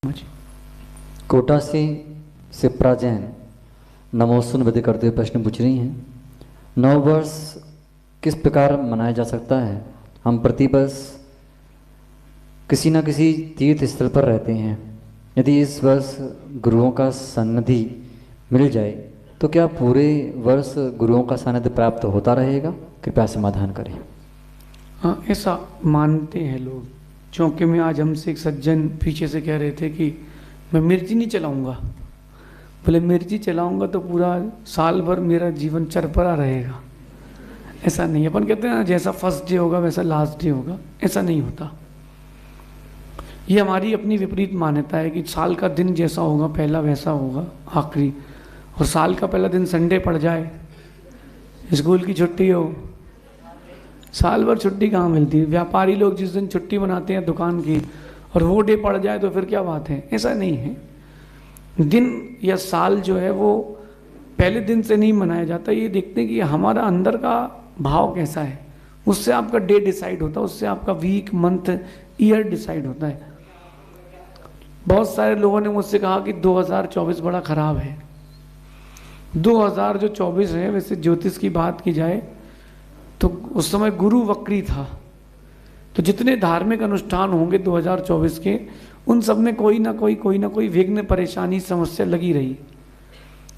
मुझे कोटा से सिप्रा जैन नमोस्तुन विधि करते हुए प्रश्न पूछ रही हैं। नव वर्ष किस प्रकार मनाया जा सकता है? हम प्रतिवर्ष किसी न किसी तीर्थ स्थल पर रहते हैं। यदि इस वर्ष गुरुओं का सानिध्य मिल जाए तो क्या पूरे वर्ष गुरुओं का सानिध्य प्राप्त होता रहेगा? कृपया समाधान करें। हाँ, ऐसा मानते हैं लोग। चौंके में आज हमसे एक सज्जन पीछे से कह रहे थे कि मैं मिर्ची नहीं चलाऊंगा। बोले मिर्ची चलाऊंगा तो पूरा साल भर मेरा जीवन चरपरा रहेगा। ऐसा नहीं है। अपन कहते हैं ना, जैसा फर्स्ट डे होगा वैसा लास्ट डे होगा। ऐसा नहीं होता। ये हमारी अपनी विपरीत मान्यता है कि साल का दिन जैसा होगा पहला वैसा होगा आखिरी। और साल का पहला दिन संडे पड़ जाए, स्कूल की छुट्टी हो, साल भर छुट्टी कहाँ मिलती है। व्यापारी लोग जिस दिन छुट्टी मनाते हैं दुकान की और वो डे पड़ जाए तो फिर क्या बात है। ऐसा नहीं है। दिन या साल जो है वो पहले दिन से नहीं मनाया जाता। ये देखते हैं कि हमारा अंदर का भाव कैसा है, उससे आपका डे डिसाइड होता है, उससे आपका वीक मंथ ईयर डिसाइड होता है। बहुत सारे लोगों ने मुझसे कहा कि 2024 बड़ा खराब है। 2024 है, वैसे ज्योतिष की बात की जाए तो उस समय गुरु वक्री था, तो जितने धार्मिक अनुष्ठान होंगे 2024 के, उन सब में कोई ना कोई विघ्न परेशानी समस्या लगी रही।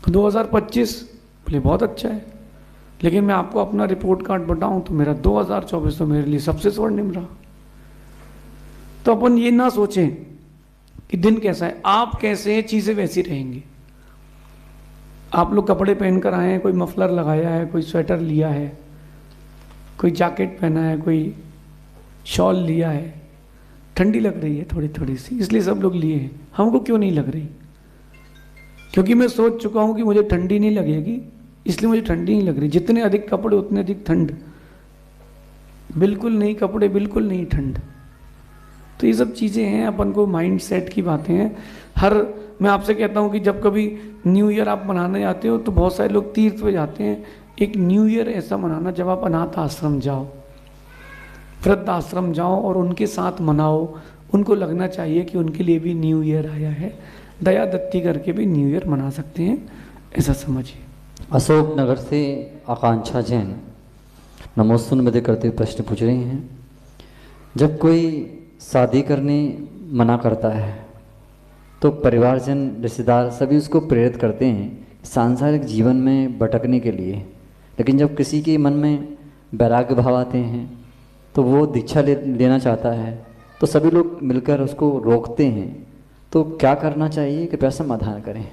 तो 2025 बोले बहुत अच्छा है, लेकिन मैं आपको अपना रिपोर्ट कार्ड बताऊं तो मेरा 2024 तो मेरे लिए सबसे स्वर्णिम रहा। तो अपन ये ना सोचें कि दिन कैसा है, आप कैसे हैं चीज़ें वैसी रहेंगी। आप लोग कपड़े पहनकर आए हैं, कोई मफलर लगाया है, कोई स्वेटर लिया है, कोई जैकेट पहना है, कोई शॉल लिया है। ठंडी लग रही है थोड़ी थोड़ी सी, इसलिए सब लोग लिए हैं। हमको क्यों नहीं लग रही? क्योंकि मैं सोच चुका हूं कि मुझे ठंडी नहीं लगेगी, इसलिए मुझे ठंडी नहीं लग रही। जितने अधिक कपड़े उतने अधिक ठंड। बिल्कुल नहीं कपड़े, बिल्कुल नहीं ठंड। तो ये सब चीज़ें हैं, अपन को माइंड सेट की बातें हैं। मैं आपसे कहता हूँ कि जब कभी न्यू ईयर आप मनाने जाते हो तो बहुत सारे लोग तीर्थ पे जाते हैं। एक न्यू ईयर ऐसा मनाना जब आप अनाथ आश्रम जाओ, वृद्ध आश्रम जाओ और उनके साथ मनाओ। उनको लगना चाहिए कि उनके लिए भी न्यू ईयर आया है। दया दत्ती करके भी न्यू ईयर मना सकते हैं, ऐसा समझिए। अशोक नगर से आकांक्षा जैन नमोस्तुन विधि करते हुए प्रश्न पूछ रही हैं। जब कोई शादी करने मना करता है तो परिवारजन रिश्तेदार सभी उसको प्रेरित करते हैं सांसारिक जीवन में भटकने के लिए, लेकिन जब किसी के मन में वैराग्य भाव आते हैं तो वो दीक्षा लेना चाहता है तो सभी लोग मिलकर उसको रोकते हैं। तो क्या करना चाहिए? कृपया समाधान करें।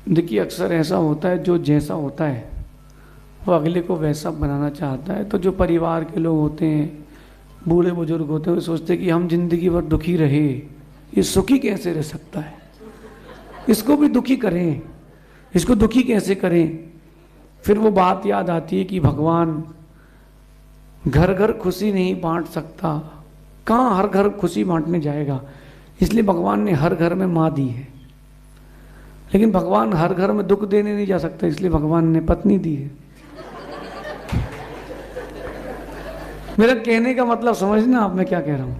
देखिए, अक्सर ऐसा होता है, जो जैसा होता है वो अगले को वैसा बनाना चाहता है। तो जो परिवार के लोग होते हैं, बूढ़े बुजुर्ग होते हैं, वो सोचते हैं कि हम जिंदगी भर दुखी रहे, ये सुखी कैसे रह सकता है, इसको भी दुखी करें, इसको दुखी कैसे करें। फिर वो बात याद आती है कि भगवान घर घर खुशी नहीं बांट सकता, कहाँ हर घर खुशी बांटने जाएगा। इसलिए भगवान ने हर घर में माँ दी है, लेकिन भगवान हर घर में दुख देने नहीं जा सकता, इसलिए भगवान ने पत्नी दी है। मेरा कहने का मतलब समझना आप, मैं क्या कह रहा हूं।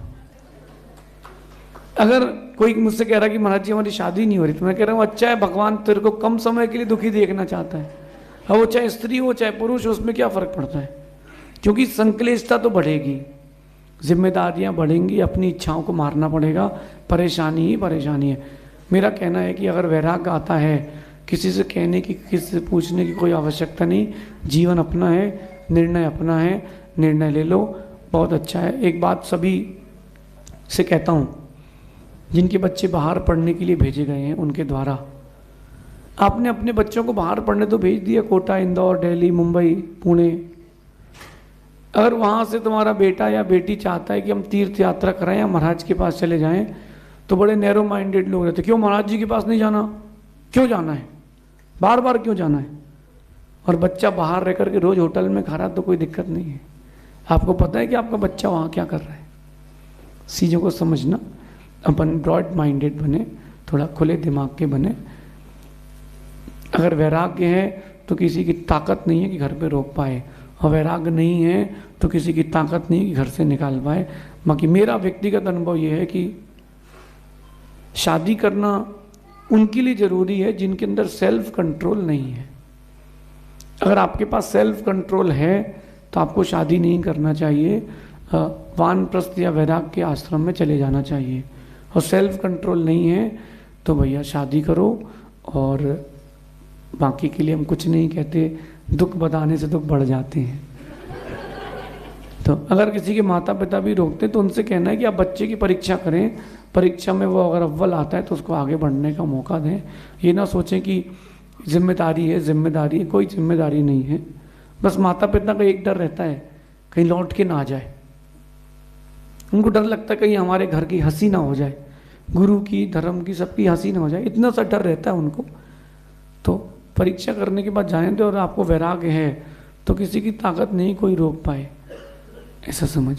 अगर कोई मुझसे कह रहा कि महाराज जी हमारी शादी नहीं हो रही, तो मैं कह रहा हूँ अच्छा है, भगवान तेरे को कम समय के लिए दुखी देखना चाहता है। अब वो चाहे स्त्री हो चाहे पुरुष हो, उसमें क्या फर्क पड़ता है। क्योंकि संक्लिष्टता तो बढ़ेगी, जिम्मेदारियां बढ़ेंगी, अपनी इच्छाओं को मारना पड़ेगा, परेशानी ही परेशानी है। मेरा कहना है कि अगर वैराग्य आता है, किसी से कहने की, किसी से पूछने की कोई आवश्यकता नहीं। जीवन अपना है, निर्णय अपना है, निर्णय ले लो, बहुत अच्छा है। एक बात सभी से कहता हूँ, जिनके बच्चे बाहर पढ़ने के लिए भेजे गए हैं उनके द्वारा, आपने अपने बच्चों को बाहर पढ़ने तो भेज दिया, कोटा, इंदौर, दिल्ली, मुंबई, पुणे। अगर वहाँ से तुम्हारा बेटा या बेटी चाहता है कि हम तीर्थ यात्रा कराएं या महाराज के पास चले जाएं, तो बड़े नैरो माइंडेड लोग रहते, क्यों महाराज जी के पास नहीं जाना, क्यों जाना है, बार बार क्यों जाना है। और बच्चा बाहर रह करके रोज होटल में खा रहा तो कोई दिक्कत नहीं है। आपको पता है कि आपका बच्चा वहाँ क्या कर रहा है। चीज़ों को समझना, अपन ब्रॉड माइंडेड बने, थोड़ा खुले दिमाग के बने। अगर वैराग्य है तो किसी की ताकत नहीं है कि घर पे रोक पाए, और वैराग्य नहीं है तो किसी की ताकत नहीं है कि घर से निकाल पाए। बाकी मेरा व्यक्तिगत अनुभव ये है कि शादी करना उनके लिए ज़रूरी है जिनके अंदर सेल्फ कंट्रोल नहीं है। अगर आपके पास सेल्फ कंट्रोल है तो आपको शादी नहीं करना चाहिए, वानप्रस्थ या वैराग्य के आश्रम में चले जाना चाहिए। और सेल्फ कंट्रोल नहीं है तो भैया शादी करो, और बाकी के लिए हम कुछ नहीं कहते, दुख बताने से दुख बढ़ जाते हैं। तो अगर किसी के माता पिता भी रोकते तो उनसे कहना है कि आप बच्चे की परीक्षा करें, परीक्षा में वो अगर अव्वल आता है तो उसको आगे बढ़ने का मौका दें। ये ना सोचें कि जिम्मेदारी है, कोई जिम्मेदारी नहीं है। बस माता पिता का एक डर रहता है कहीं लौट के ना आ जाए, उनको डर लगता है कहीं हमारे घर की हंसी ना हो जाए, गुरु की, धर्म की, सबकी हंसी ना हो जाए, इतना सा डर रहता है उनको। तो परीक्षा करने के बाद जाने दो, और आपको वैराग्य है तो किसी की ताकत नहीं कोई रोक पाए, ऐसा समझ।